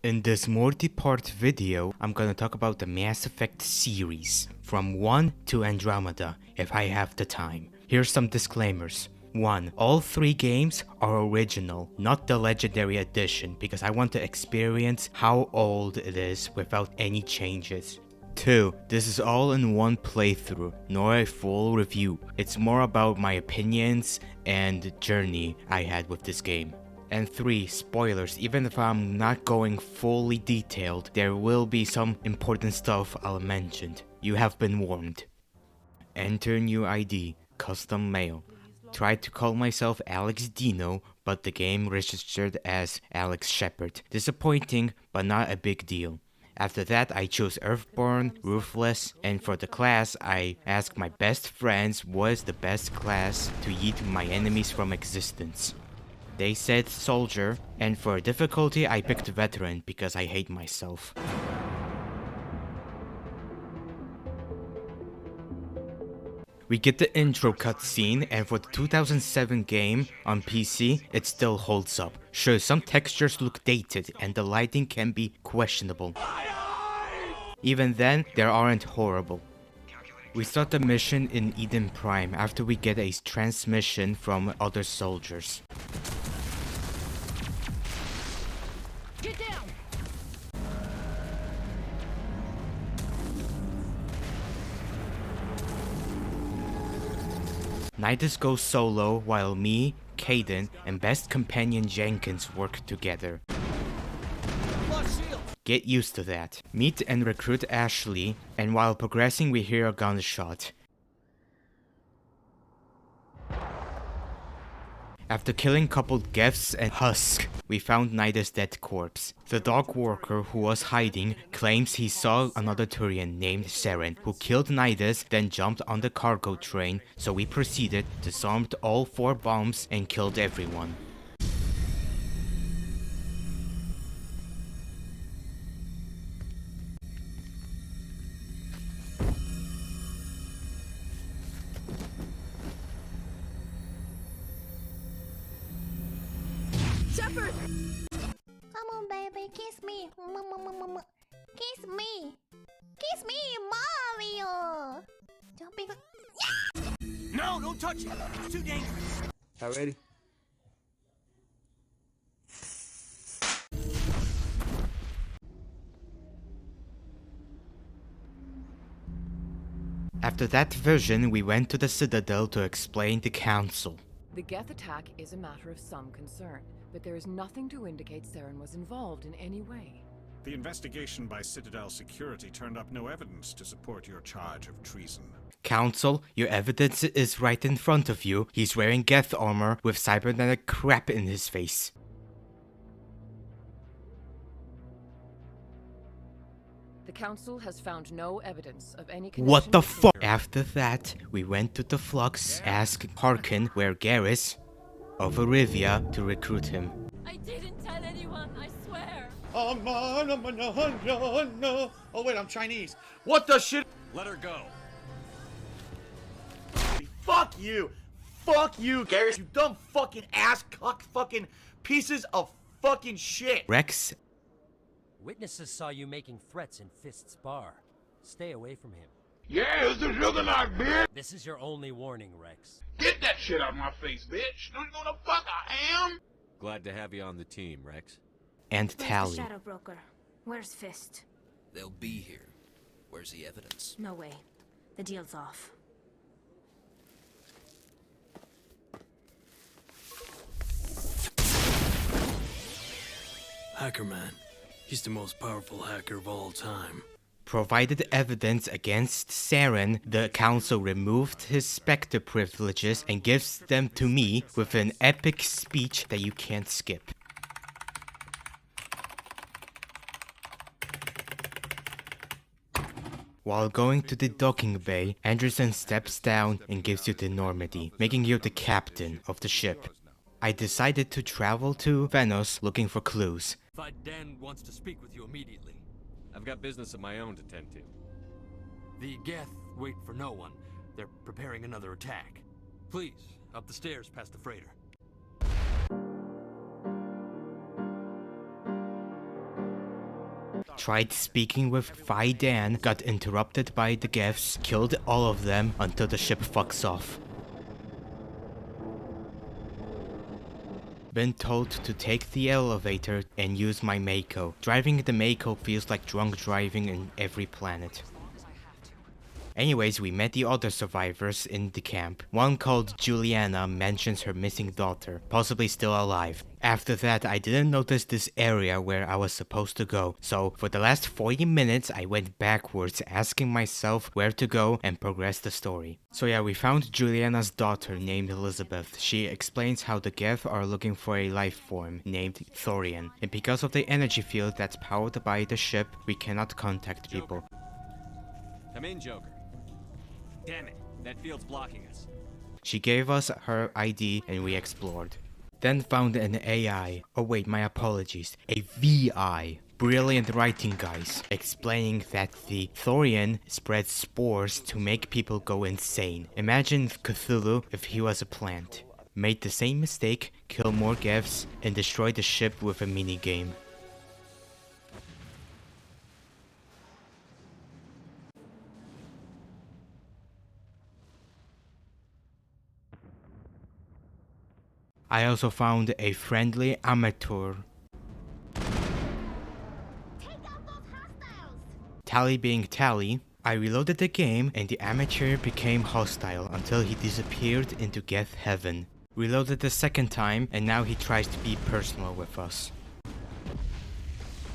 In this multi-part video, I'm gonna talk about the Mass Effect series, from 1 to Andromeda, if I have the time. Here's some disclaimers. 1. All 3 games are original, not the Legendary Edition, because I want to experience how old it is without any changes. 2. This is all in one playthrough, nor a full review. It's more about my opinions and journey I had with this game. And 3. Spoilers. Even if I'm not going fully detailed, there will be some important stuff I'll mention. You have been warned. Enter new ID, custom mail. Tried to call myself Alex Dino, but the game registered as Alex Shepard. Disappointing, but not a big deal. After that, I chose Earthborn, Ruthless, and for the class, I asked my best friends what is the best class to yeet my enemies from existence. They said Soldier, and for difficulty I picked Veteran because I hate myself. We get the intro cutscene, and for the 2007 game on PC, it still holds up. Sure, some textures look dated and the lighting can be questionable. Even then, they aren't horrible. We start the mission in Eden Prime after we get a transmission from other soldiers. Get down! Nidus goes solo while me, Caden, and best companion Jenkins work together. Get used to that. Meet and recruit Ashley, and while progressing we hear a gunshot. After killing couple Geths and Husk, we found Nidus' dead corpse. The dog worker who was hiding claims he saw another Turian named Saren who killed Nidus, then jumped on the cargo train, so we proceeded, disarmed all 4 bombs and killed everyone. Shepard! Come on, baby, kiss me. Kiss me. Kiss me, Mario. Don't be. No, don't touch it. It's too dangerous. How ready? After that version, we went to the Citadel to explain the Council. The Geth attack is a matter of some concern, but there is nothing to indicate Saren was involved in any way. The investigation by Citadel Security turned up no evidence to support your charge of treason. Council, your evidence is right in front of you. He's wearing Geth armor with cybernetic crap in his face. The Council has found no evidence of any connection. What the between- fuck? After that, we went to the Flux, asked Harkin where Garrus of Arivia to recruit him. I didn't tell anyone, I swear. Oh wait, I'm Chinese. What the shit? Let her go. Fuck you! Fuck you, Garrus, you dumb fucking ass cuck fucking pieces of fucking shit! Rex, Witnesses saw you making threats in Fist's bar. Stay away from him. Yeah, this is looking like, bitch. This is your only warning, Rex. Get that shit out of my face, bitch. Don't you know the fuck I am? Glad to have you on the team, Rex. and Where's the Tally. Shadow Broker? Where's Fist? They'll be here. Where's the evidence? No way. The deal's off. Hacker Man. He's the most powerful hacker of all time. Provided evidence against Saren, the Council removed his Spectre privileges and gives them to me with an epic speech that you can't skip. While going to the docking bay, Anderson steps down and gives you the Normandy, making you the captain of the ship. I decided to travel to Venice looking for clues. Dan wants to speak with you immediately. I've got business of my own to tend to. The Geth wait for no one. They're preparing another attack. Please, up the stairs, past the freighter. Tried speaking with Phi Dan, got interrupted by the Geths, killed all of them until the ship fucks off. Been told to take the elevator and use my Mako. Driving the Mako feels like drunk driving in every planet. Anyways, we met the other survivors in the camp. One called Juliana mentions her missing daughter, possibly still alive. After that, I didn't notice this area where I was supposed to go, so for the last 40 minutes I went backwards asking myself where to go and progress the story. So yeah, we found Juliana's daughter named Elizabeth. She explains how the Geth are looking for a life form named Thorian, and because of the energy field that's powered by the ship, we cannot contact people. Come in, Joker. Damn it, that field's blocking us. She gave us her ID and we explored. Then found an AI, oh wait, my apologies, a VI. Brilliant writing, guys, explaining that the Thorian spreads spores to make people go insane. Imagine Cthulhu if he was a plant. Made the same mistake, kill more Geths, and destroy the ship with a minigame. I also found a friendly amateur. Tally being Tally. I reloaded the game and the amateur became hostile until he disappeared into Geth Heaven. Reloaded the second time and now he tries to be personal with us.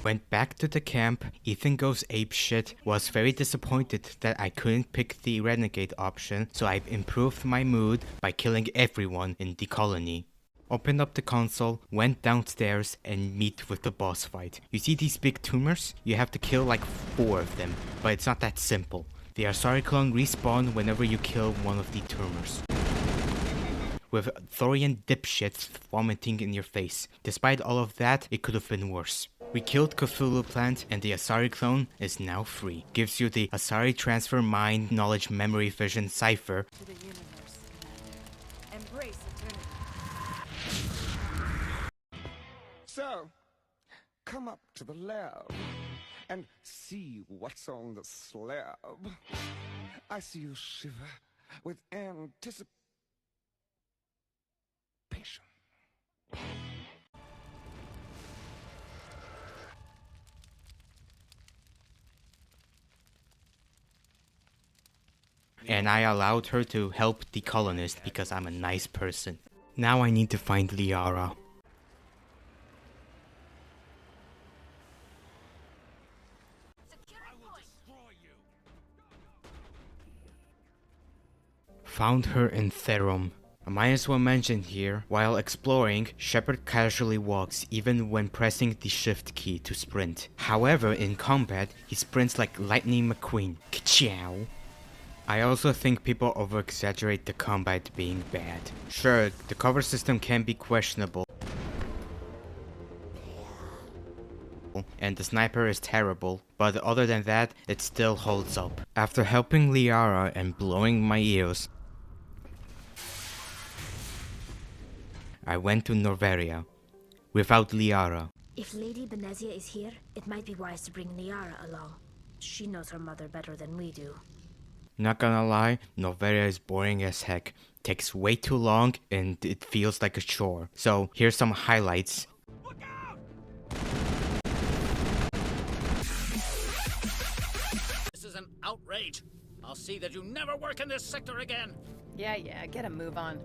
Went back to the camp, Ethan goes apeshit, was very disappointed that I couldn't pick the renegade option, so I've improved my mood by killing everyone in the colony. Opened up the console, went downstairs and meet with the boss fight. You see these big tumors? You have to kill like 4 of them, but it's not that simple. The Asari clone respawn whenever you kill one of the tumors. With Thorian dipshits vomiting in your face. Despite all of that, it could have been worse. We killed Cthulhu Plant and the Asari clone is now free. Gives you the Asari Transfer Mind Knowledge Memory Vision Cipher. To the universe, Commander. Embrace eternity. So, come up to the lab and see what's on the slab. I see you shiver with anticipation. And I allowed her to help the colonist because I'm a nice person. Now I need to find Liara. Found her in Therum. I might as well mention here, while exploring, Shepard casually walks even when pressing the shift key to sprint. However, in combat, he sprints like Lightning McQueen. Ka-chow! I also think people over-exaggerate the combat being bad. Sure, the cover system can be questionable, and the sniper is terrible, but other than that, it still holds up. After helping Liara and blowing my ears, I went to Norveria, without Liara. If Lady Benezia is here, it might be wise to bring Liara along. She knows her mother better than we do. Not gonna lie, Norveria is boring as heck. Takes way too long and it feels like a chore. So here's some highlights. Look out! This is an outrage. I'll see that you never work in this sector again. Yeah, get a move on.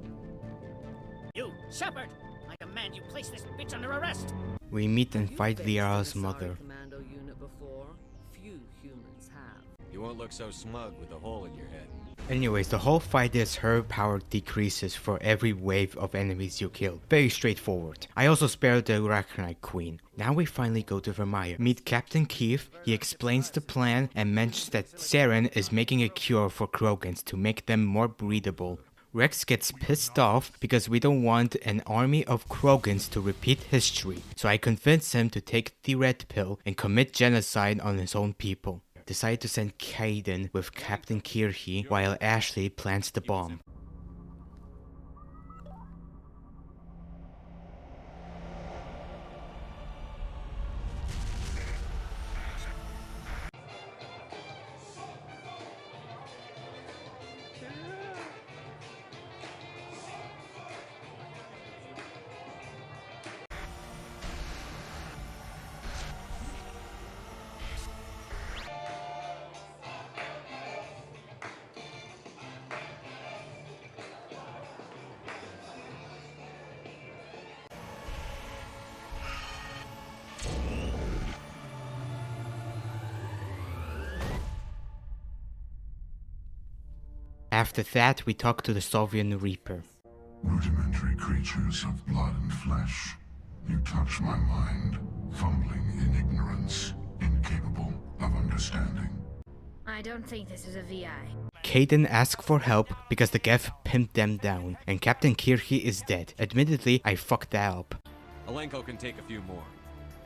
You, Shepard! I command you place this bitch under arrest! We meet and fight Liara's mother. Commando unit before? Few humans have. You won't look so smug with a hole in your head. Anyways, the whole fight is her power decreases for every wave of enemies you kill. Very straightforward. I also spared the Arachnite Queen. Now we finally go to Vermeer. Meet Captain Keith. He explains the plan and mentions that Saren is making a cure for Krogans to make them more breedable. Rex gets pissed off because we don't want an army of Krogans to repeat history, so I convince him to take the red pill and commit genocide on his own people. Decide to send Kaiden with Captain Kirhi while Ashley plants the bomb. After that, we talk to the Soviet Reaper. Rudimentary creatures of blood and flesh. You touch my mind, fumbling in ignorance, incapable of understanding. I don't think this is a VI. Kaidan asks for help because the Geth pinned them down, and Captain Kirchi is dead. Admittedly, I fucked that up. Alenko can take a few more.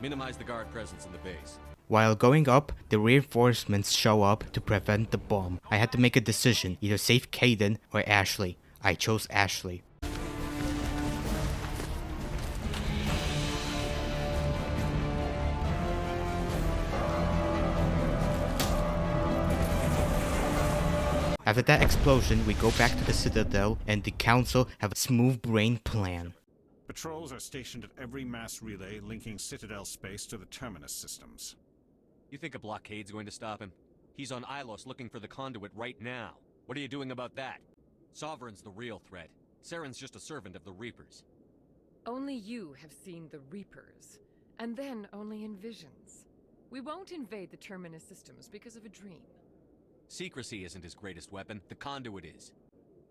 Minimize the guard presence in the base. While going up, the reinforcements show up to prevent the bomb. I had to make a decision, either save Kaidan or Ashley. I chose Ashley. After that explosion, we go back to the Citadel and the Council have a smooth-brained plan. Patrols are stationed at every mass relay linking Citadel space to the Terminus systems. You think a blockade's going to stop him? He's on Ilos looking for the conduit right now. What are you doing about that? Sovereign's the real threat. Saren's just a servant of the Reapers. Only you have seen the Reapers, and then only in visions. We won't invade the Terminus systems because of a dream. Secrecy isn't his greatest weapon, the conduit is.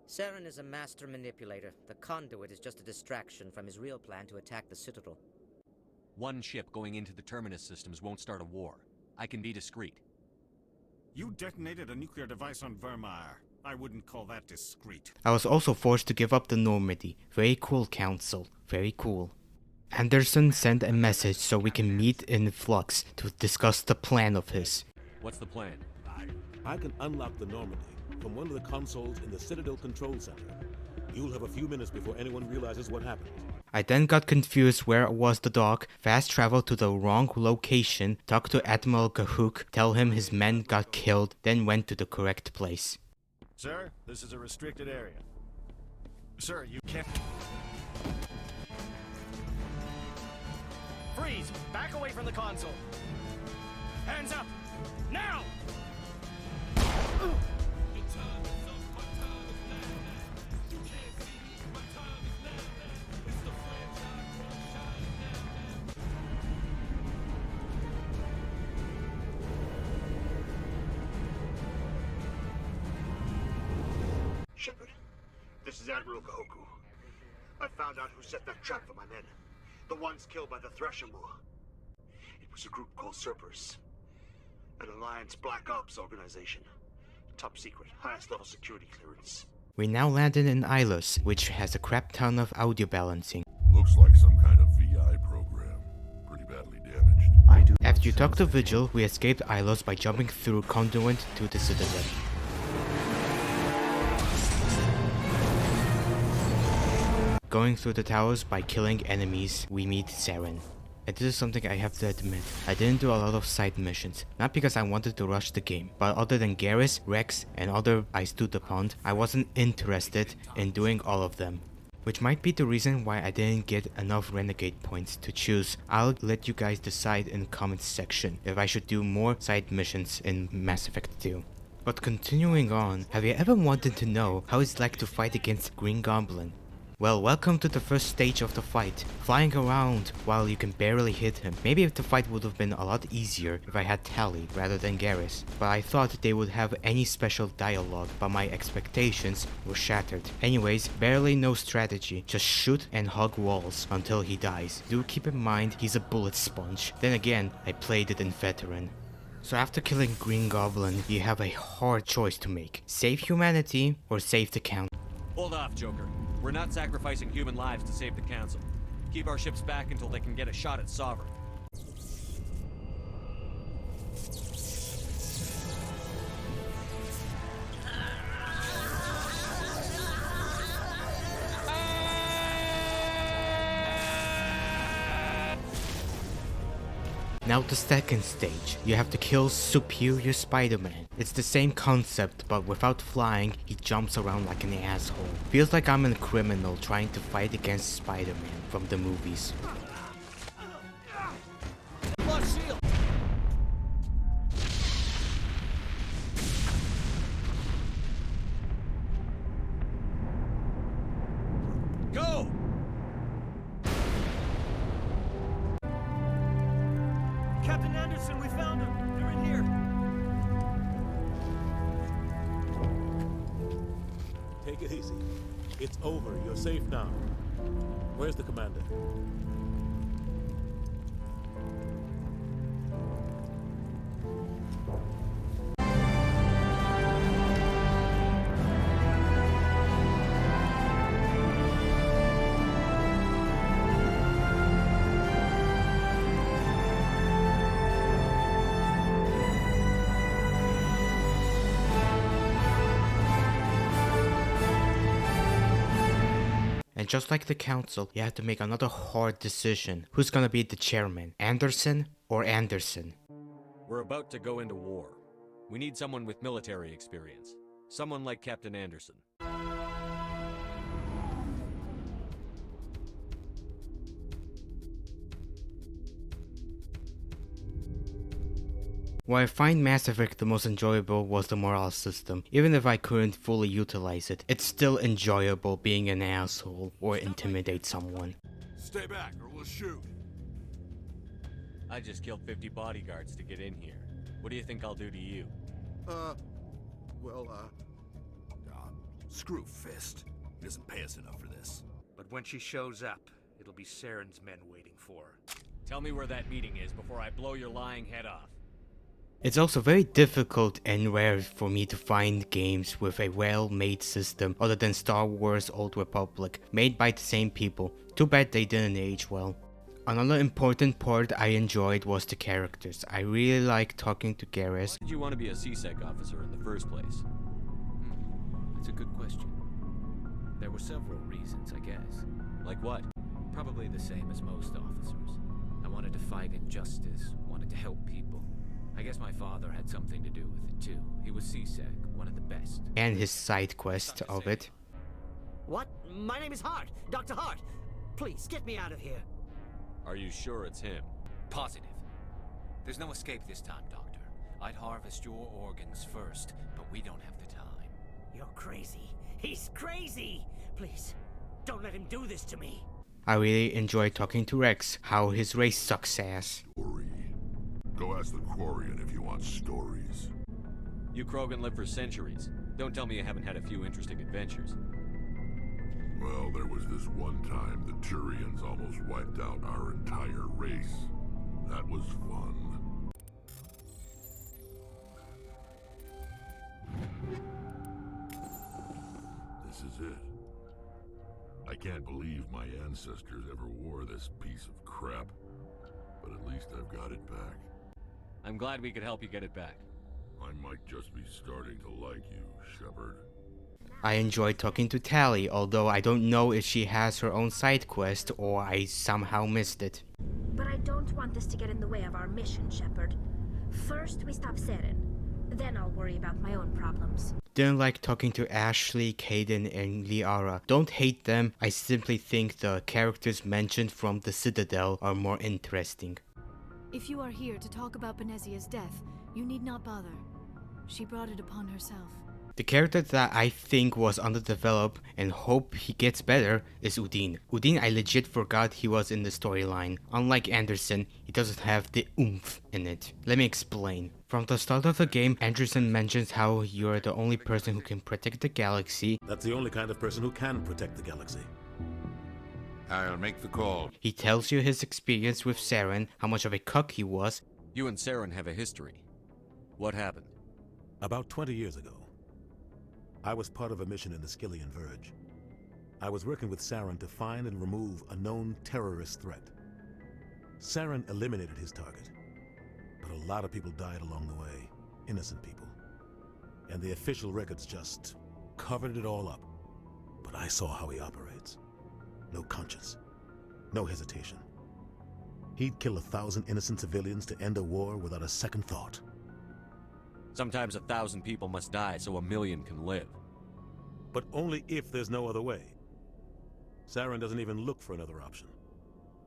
Saren is a master manipulator. The conduit is just a distraction from his real plan to attack the Citadel. One ship going into the Terminus systems won't start a war. I can be discreet. You detonated a nuclear device on Vermeer. I wouldn't call that discreet. I was also forced to give up the Normandy. Very cool, Council. Very cool. Anderson sent a message so we can meet in Flux to discuss the plan of his. What's the plan? I can unlock the Normandy from one of the consoles in the Citadel Control Center. You'll have a few minutes before anyone realizes what happened. I then got confused where was the dock, fast traveled to the wrong location, talked to Admiral Gahook, tell him his men got killed, then went to the correct place. Sir, this is a restricted area. Sir, you can't... Freeze! Back away from the console! Hands up! Now! Shepard, this is Admiral Gahoku. I found out who set that trap for my men. The ones killed by the Thresher Moor. It was a group called Serpers. An Alliance Black Ops organization. Top secret, highest level security clearance. We now landed in Ilos, which has a crap ton of audio balancing. Looks like some kind of VI program. Pretty badly damaged. After you talk to Vigil, we escaped Ilos by jumping through conduit to the Citadel. Going through the towers by killing enemies, we meet Saren. And this is something I have to admit, I didn't do a lot of side missions, not because I wanted to rush the game, but other than Garrus, Rex, and other I stood upon, I wasn't interested in doing all of them. Which might be the reason why I didn't get enough Renegade points to choose. I'll let you guys decide in the comments section if I should do more side missions in Mass Effect 2. But continuing on, have you ever wanted to know how it's like to fight against Green Goblin? Well, welcome to the first stage of the fight, flying around while you can barely hit him. Maybe if the fight would have been a lot easier if I had Tali rather than Garrus, but I thought they would have any special dialogue, but my expectations were shattered. Anyways, barely no strategy, just shoot and hug walls until he dies. Do keep in mind he's a bullet sponge. Then again, I played it in Veteran. So after killing Green Goblin, you have a hard choice to make. Save humanity or save the count. Hold off, Joker. We're not sacrificing human lives to save the Council. Keep our ships back until they can get a shot at Sovereign. Now the second stage, you have to kill Superior Spider-Man. It's the same concept, but without flying, he jumps around like an asshole. Feels like I'm a criminal trying to fight against Spider-Man from the movies. Lost shield! Go! Captain Anderson, we found them. They're in here. Take it easy. It's over. You're safe now. Where's the commander? And just like the council, you have to make another hard decision. Who's gonna be the chairman? Anderson or Anderson? We're about to go into war. We need someone with military experience. Someone like Captain Anderson. While I find Mass Effect the most enjoyable was the morale system. Even if I couldn't fully utilize it, it's still enjoyable being an asshole or intimidate someone. Stay back or we'll shoot. I just killed 50 bodyguards to get in here. What do you think I'll do to you? Screw Fist. He doesn't pay us enough for this. But when she shows up, it'll be Saren's men waiting for her. Tell me where that meeting is before I blow your lying head off. It's also very difficult and rare for me to find games with a well-made system other than Star Wars Old Republic, made by the same people. Too bad they didn't age well. Another important part I enjoyed was the characters. I really liked talking to Garrus. Why did you want to be a CSEC officer in the first place? That's a good question. There were several reasons, I guess. Like what? Probably the same as most officers. I wanted to fight injustice, wanted to help people. I guess my father had something to do with it too. He was CSEC, one of the best. And his side quest of it. What? My name is Hart, Dr. Hart. Please, get me out of here. Are you sure it's him? Positive. There's no escape this time, Doctor. I'd harvest your organs first, but we don't have the time. You're crazy. He's crazy! Please, don't let him do this to me. I really enjoyed talking to Rex, how his race sucks ass. Go ask the Quarian if you want stories. You Krogan live for centuries. Don't tell me you haven't had a few interesting adventures. Well, there was this one time the Turians almost wiped out our entire race. That was fun. This is it. I can't believe my ancestors ever wore this piece of crap. But at least I've got it back. I'm glad we could help you get it back. I might just be starting to like you, Shepard. I enjoyed talking to Tali, although I don't know if she has her own side quest or I somehow missed it. But I don't want this to get in the way of our mission, Shepard. First, we stop Saren. Then I'll worry about my own problems. Didn't like talking to Ashley, Kaidan, and Liara. Don't hate them, I simply think the characters mentioned from the Citadel are more interesting. If you are here to talk about Benezia's death, you need not bother. She brought it upon herself. The character that I think was underdeveloped and hope he gets better is Udine. Udine, I legit forgot he was in the storyline. Unlike Anderson, he doesn't have the oomph in it. Let me explain. From the start of the game, Anderson mentions how you're the only person who can protect the galaxy. That's the only kind of person who can protect the galaxy. I'll make the call. He tells you his experience with Saren, how much of a cuck he was. You and Saren have a history. What happened? About 20 years ago, I was part of a mission in the Skillian Verge. I was working with Saren to find and remove a known terrorist threat. Saren eliminated his target, but a lot of people died along the way, innocent people. And the official records just covered it all up. But I saw how he operates. No conscience, no hesitation. He'd kill 1,000 innocent civilians to end a war without a second thought. Sometimes 1,000 people must die so 1,000,000 can live. But only if there's no other way. Saren doesn't even look for another option.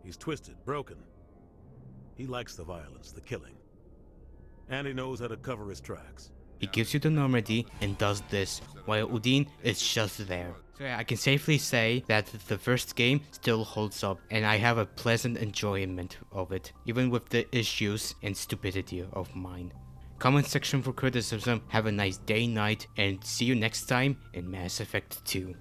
He's twisted, broken. He likes the violence, the killing. And he knows how to cover his tracks. He gives you the Normandy and does this, while Udine is just there. So yeah, I can safely say that the first game still holds up, and I have a pleasant enjoyment of it, even with the issues and stupidity of mine. comment section for criticism. Have a nice day, night, and see you next time in Mass Effect 2.